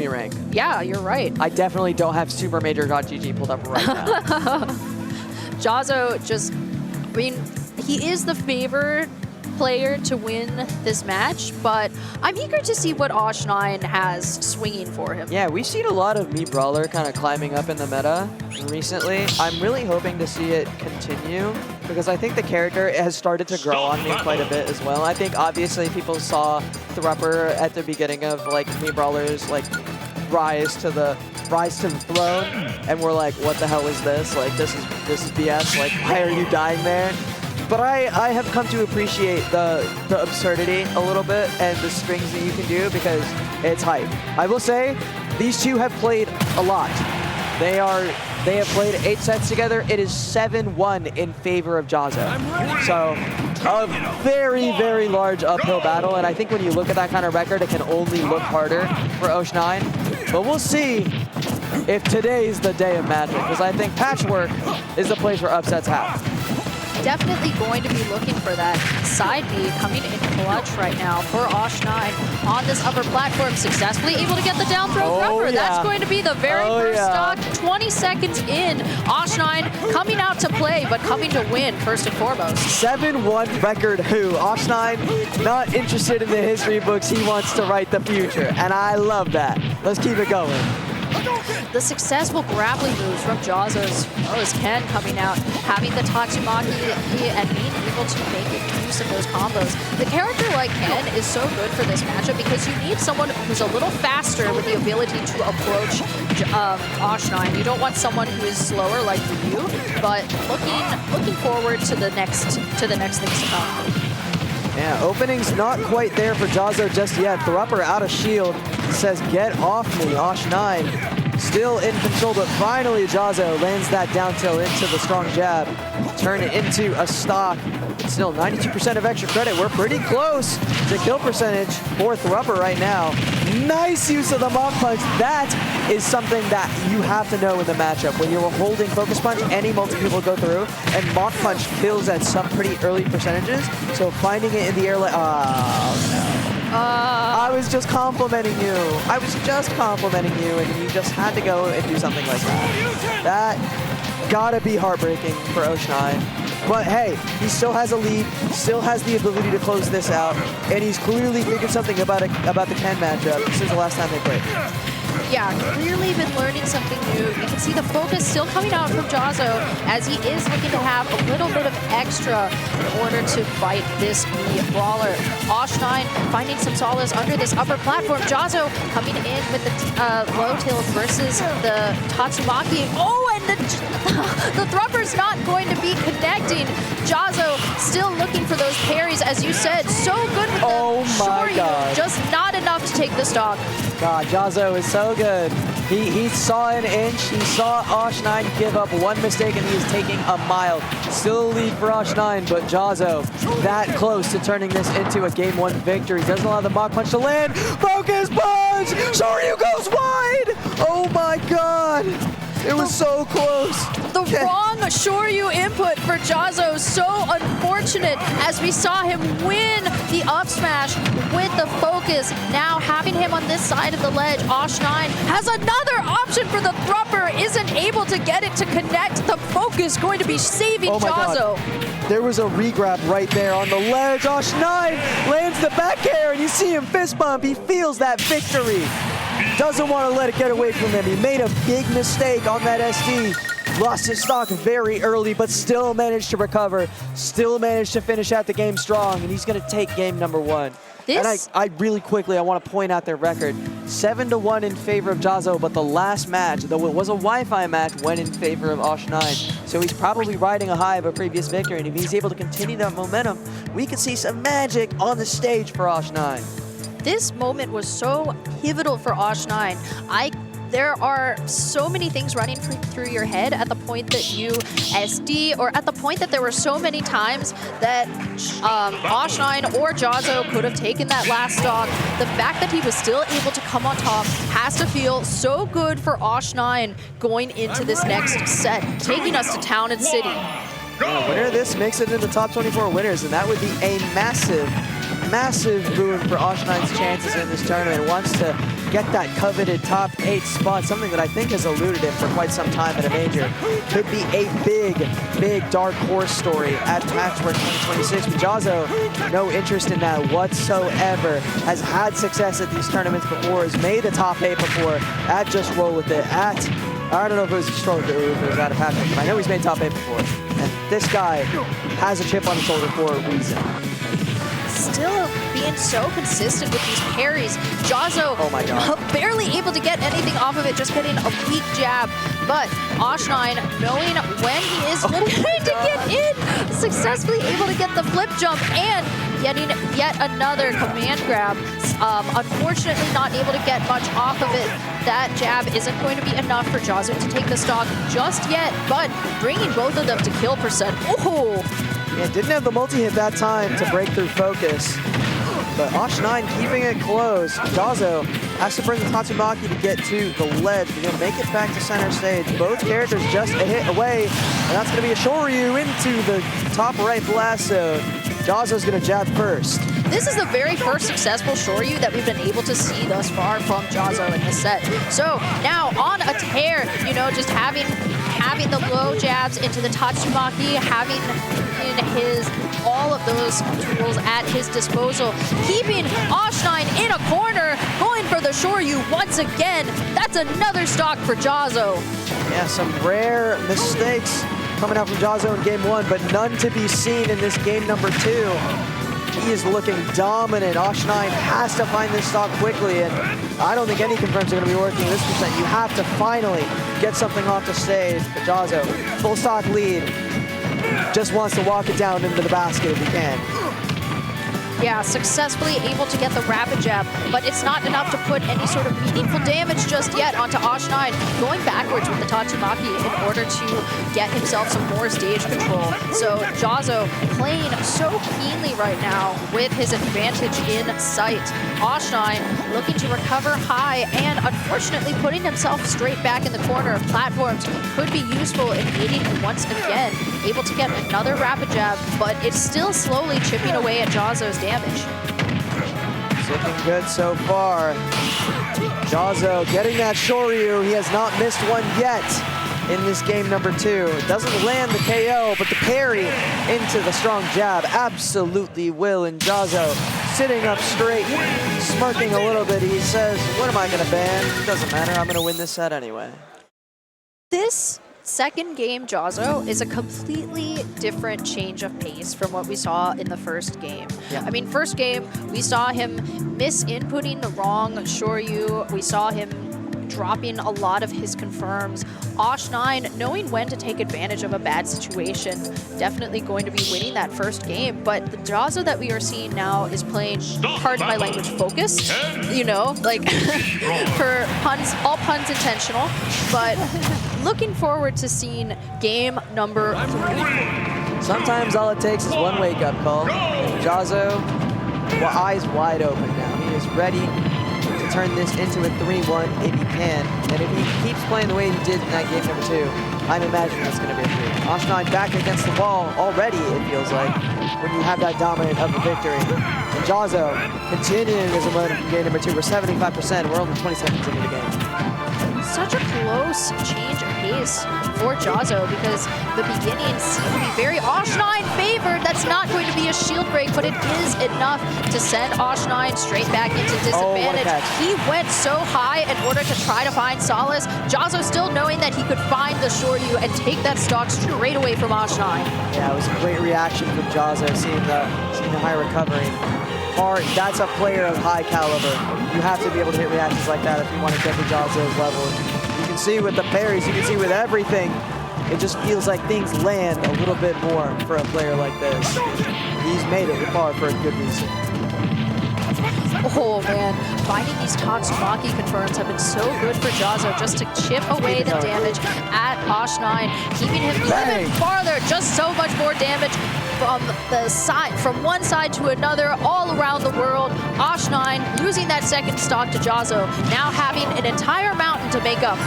rank. Yeah, you're right. I definitely don't have Super Major GG pulled up right now. Jahzz0 just, I mean, he is the favored player to win this match, but I'm eager to see what Osh9 has swinging for him. Yeah, we've seen a lot of Brawler kind of climbing up in the meta recently. I'm really hoping to see it continue because I think the character has started to grow on me quite a bit as well. I think obviously people saw Thrupper at the beginning of like Brawler's like rise to the throne, and we're like, what the hell is this? Like this is BS. Like why are you dying there? But I have come to appreciate the absurdity a little bit and the strings that you can do because it's hype. I will say, these two have played a lot. They have played 8 sets together. It is 7-1 in favor of Jahzz0. So a very, very large uphill battle. And I think when you look at that kind of record, it can only look harder for Osh9. But we'll see if today's the day of magic, because I think Patchwork is the place where upsets happen. Definitely going to be looking for that side B coming in clutch right now for Osh9 on this upper platform, successfully able to get the down throw Thrupper. Yeah. That's going to be the very first stock, 20 seconds in. Osh9 coming out to play, but coming to win first and foremost. 7-1 record who? Osh9 not interested in the history books, he wants to write the future, and I love that. Let's keep it going. The successful grappling moves from Jahzz0's Ken coming out, having the Tatsumaki and being able to make use of those combos. The character like Ken is so good for this matchup because you need someone who's a little faster with the ability to approach Osh9. You don't want someone who is slower like you, but looking forward to the next things to come. Yeah, opening's not quite there for Jahzz0 just yet. Thrupper out of shield says, get off me. Osh9 still in control, but finally Jahzz0 lands that down tilt into the strong jab. Turn it into a stock. Still 92% of extra credit. We're pretty close to kill percentage for Thrupper right now. Nice use of the Mach Punch. That is something that you have to know in the matchup. When you're holding Focus Punch, any multi will go through, and Mach Punch kills at some pretty early percentages. So finding it in the air like, oh no. I was just complimenting you. And you just had to go and do something like that. That gotta be heartbreaking for Osh9. But hey, he still has a lead, still has the ability to close this out, and he's clearly figured something about the Ken matchup since the last time they played. Yeah, clearly been learning something new. You can see the focus still coming out from Jahzz0 as he is looking to have a little bit of extra in order to fight this Brawler. Osh9 finding some solace under this upper platform. Jahzz0 coming in with the low tilt versus the Tatsumaki. Oh, and the Thrupper's not going to be connecting. Jahzz0 still looking for those parries, as you said. So good with the Shoryu, just not enough to take the stock. God, Jahzz0 is so good. He saw an inch, he saw Osh9 give up one mistake, and he is taking a mile. Still a lead for Osh9, but Jahzz0 that close to turning this into a game 1 victory. Doesn't allow the Mach Punch to land. Focus Punch! Shoryu goes wide! Oh my God! It was so close. The wrong Shoryu input for Jahzz0. So unfortunate as we saw him win the up smash with the focus. Now having him on this side of the ledge, Osh9 has another option for the Thrupper. Isn't able to get it to connect. The focus going to be saving Jahzz0. There was a regrab right there on the ledge. Osh9 lands the back air, and you see him fist bump. He feels that victory. Doesn't want to let it get away from him. He made a big mistake on that SD. Lost his stock very early, but still managed to recover. Still managed to finish out the game strong, and he's going to take game number 1. And I really quickly, I want to point out their record. 7-1 in favor of Jahzz0, but the last match, though it was a Wi-Fi match, went in favor of Osh9. So he's probably riding a high of a previous victory, and if he's able to continue that momentum, we could see some magic on the stage for Osh9. This moment was so pivotal for Osh9. There are so many things running through your head at the point that you SD, or at the point that there were so many times that Osh9 or Jahzz0 could have taken that last stock. The fact that he was still able to come on top has to feel so good for Osh9 going into this next set, taking us to Town and City. Yeah, winner of this makes it into the top 24 winners, and that would be a massive boon for Osh9's chances in this tournament. Wants to get that coveted top 8 spot, something that I think has eluded him for quite some time at a major. Could be a big dark horse story at Patchwork 2026. But Jahzz0, no interest in that whatsoever. Has had success at these tournaments before, has made the top 8 before at Just Roll With It, I don't know if it was Just Roll With It or if it was out of Patchwork, but I know he's made top 8 before. And this guy has a chip on his shoulder for a reason. Still being so consistent with these parries. Jahzz0 oh my God, barely able to get anything off of it, just getting a weak jab. But Osh9, knowing when he is going to get in, successfully able to get the flip jump and getting yet another command grab. Unfortunately, not able to get much off of it. That jab isn't going to be enough for Jahzz0 to take the stock just yet, but bringing both of them to kill percent. Oh! Yeah, didn't have the multi-hit that time to break through focus. But Osh9 keeping it close. Jahzz0 has to bring the Tatsumaki to get to the ledge. We're going to make it back to center stage. Both characters just a hit away. And that's going to be a Shoryu into the top right blast zone. Jahzz0's going to jab first. This is the very first successful Shoryu that we've been able to see thus far from Jahzz0 in this set. So now on a tear, you know, just having the low jabs into the Tatsumaki, having in all of those tools at his disposal, keeping Osh9 in a corner, going for the Shoryu once again. That's another stock for Jahzz0. Yeah, some rare mistakes coming out from Jahzz0 in game 1, but none to be seen in this game number 2. He is looking dominant. Osh9 has to find this stock quickly, and I don't think any confirms are going to be working at this percent. You have to finally get something off the stage. But Jahzz0, full stock lead, just wants to walk it down into the basket if he can. Yeah, successfully able to get the rapid jab, but it's not enough to put any sort of meaningful damage just yet onto Osh9, going backwards with the Tatsumaki in order to get himself some more stage control. So Jahzz0 playing so keenly right now with his advantage in sight. Osh9 looking to recover high and unfortunately putting himself straight back in the corner of platforms could be useful in aiding him once again. Able to get another rapid jab, but it's still slowly chipping away at Jahzz0's damage. It's looking good so far. Jahzz0 getting that Shoryu. He has not missed one yet in this game number 2. Doesn't land the KO, but the parry into the strong jab absolutely will. And Jahzz0 sitting up straight, smirking a little bit. He says, what am I going to ban? It doesn't matter. I'm going to win this set anyway. This second game Jahzz0 is a completely different change of pace from what we saw in the first game. Yeah. I mean, first game, we saw him misinputting the wrong Shoryu. We saw him dropping a lot of his confirms. Osh9 knowing when to take advantage of a bad situation, definitely going to be winning that first game. But the Jahzz0 that we are seeing now is playing, pardon my language, focused, you know, like for puns, all puns intentional, but looking forward to seeing game number 3. Sometimes all it takes is one wake-up call. Jahzz0, well, eyes wide open now. He is ready to turn this into a 3-1 if he can. And if he keeps playing the way he did in that game number 2, I'm imagining that's going to be a 3. Osh9 back against the wall already, it feels like, when you have that dominant of a victory. And Jahzz0 continuing his momentum from game number 2. We're 75%. We're only 20 seconds into the game. Such a close change of pace for Jahzz0 because the beginning seemed to be very Osh9 favored. That's not going to be a shield break, but it is enough to send Osh9 straight back into disadvantage. He went so high in order to try to find solace. Jahzz0 still knowing that he could find the Shoryu and take that stock straight away from Osh9. Yeah, it was a great reaction from Jahzz0, seeing the high recovery. That's a player of high caliber. You have to be able to hit reactions like that if you want to get to Jahzz0's level. You can see with the parries, you can see with everything, it just feels like things land a little bit more for a player like this. He's made it far for a good reason. Oh man, finding these Tatsumaki confirms have been so good for Jahzz0 just to chip away the damage at Osh9, keeping him even farther, just so much more damage from the side, from one side to another, all around the world. Osh9 losing that second stock to Jahzz0, now having an entire mountain to make up.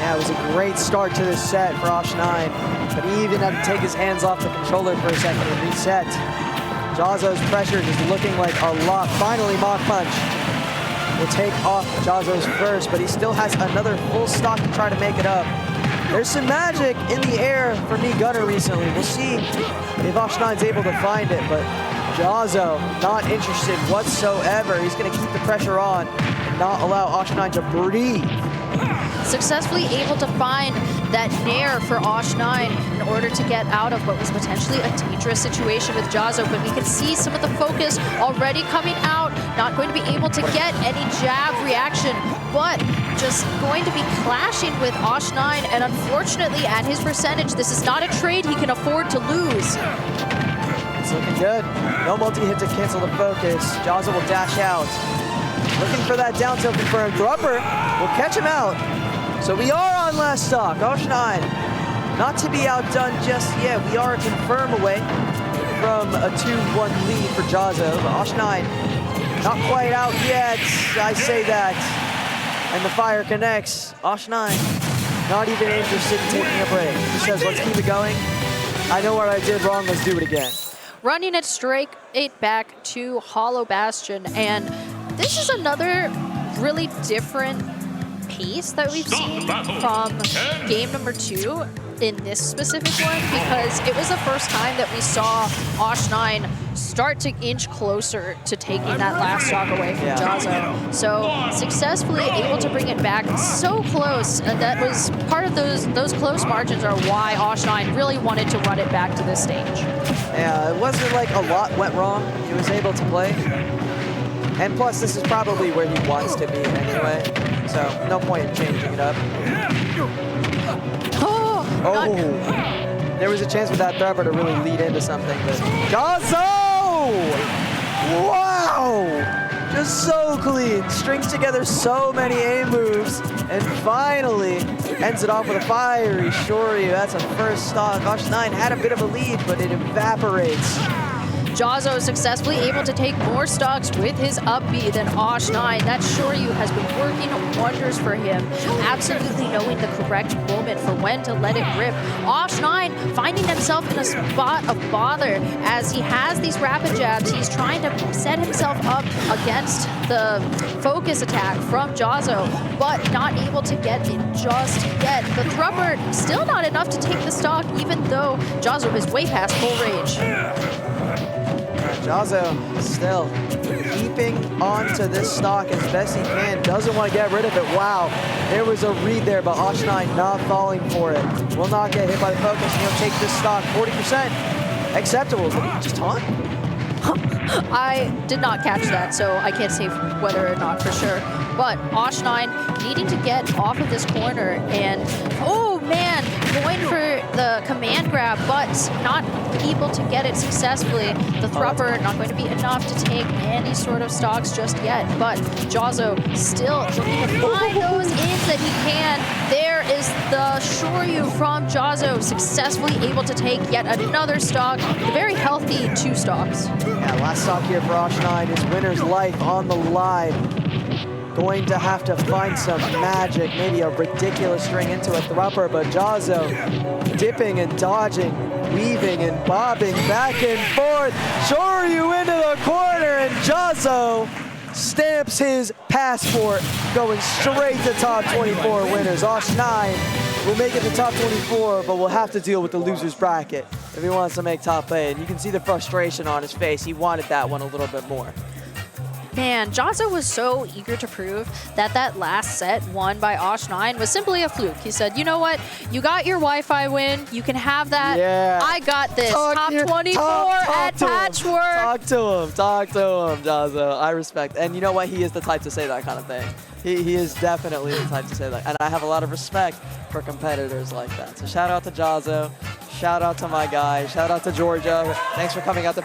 Yeah, it was a great start to this set for Osh9, but he even had to take his hands off the controller for a second and reset. Jahzz0's pressure just looking like a lot. Finally, Mach Punch. will take off Jahzzo's first, but he still has another full stock to try to make it up. There's some magic in the air for me Gunner recently. We'll see if Osh9's able to find it, but Jahzzo not interested whatsoever. He's going to keep the pressure on and not allow Osh9 to breathe. Successfully able to find that nair for Osh9 in order to get out of what was potentially a dangerous situation with Jahzzo, but we can see some of the focus already coming out, not going to be able to get any jab reaction, but just going to be clashing with Osh9, and unfortunately at his percentage, this is not a trade he can afford to lose. It's looking good. No multi-hit to cancel the focus. Jahzzo will dash out. Looking for that down tilt confirmed. Thrupper will catch him out. So we are on last stock. Osh9, not to be outdone just yet. We are a confirm away from a 2-1 lead for Jahzzo. But Osh9, not quite out yet. I say that. And the fire connects. Osh9, not even interested in taking a break. He says, let's keep it going. I know what I did wrong. Let's do it again. Running it straight back to Hollow Bastion, and this is another really different pace that we've seen from game number 2 in this specific one, because it was the first time that we saw Osh9 start to inch closer to taking that last stock away from Jahzzo. So successfully able to bring it back so close, and that was part of those close margins are why Osh9 really wanted to run it back to this stage. Yeah, it wasn't like a lot went wrong. He was able to play. And plus, this is probably where he wants to be anyway. So no point in changing it up. Oh, there was a chance for that Thrupper to really lead into something, but Jahzzo! Wow! Just so clean, strings together so many A moves, and finally ends it off with a fiery Shoryu. That's a first stock. Osh9 had a bit of a lead, but it evaporates. Jahzzo successfully able to take more stocks with his up B than Osh9. That Shoryu has been working wonders for him, absolutely knowing the correct moment for when to let it rip. Osh9 finding himself in a spot of bother as he has these rapid jabs. He's trying to set himself up against the focus attack from Jahzzo, but not able to get it just yet. The Thrupper still not enough to take the stock, even though Jahzzo is way past full range. Jahzzo still keeping on to this stock as best he can. Doesn't want to get rid of it. Wow, there was a read there, but Osh9 not falling for it. Will not get hit by the focus, and he'll take this stock 40%. Acceptable. Did he just taunt? I did not catch that, so I can't say whether or not for sure. But Osh9 needing to get off of this corner, and oh man, going for the command grab, but not able to get it successfully. The Thrupper not going to be enough to take any sort of stocks just yet, but Jahzzo still looking to find those ins that he can. There is the Shoryu from Jahzzo, successfully able to take yet another stock, a very healthy 2 stocks. Yeah, last stock here for Osh9, his winner's life on the line. Going to have to find some magic, maybe a ridiculous string into a Thrupper, but Jahzzo dipping and dodging, weaving and bobbing back and forth. Shoryu into the corner, and Jahzzo stamps his passport, going straight to top 24 winners. Osh9 will make it to top 24, but will have to deal with the loser's bracket if he wants to make top 8. And you can see the frustration on his face. He wanted that one a little bit more. Man, Jahzzo was so eager to prove that that last set won by Osh9 was simply a fluke. He said, you know what? You got your Wi-Fi win. You can have that. Yeah. I got this. Top 24 at Patchwork. Talk to him, Jahzzo. I respect. And you know what? He is the type to say that kind of thing. He is definitely the type to say that. And I have a lot of respect for competitors like that. So shout out to Jahzzo. Shout out to my guy. Shout out to Georgia. Thanks for coming out to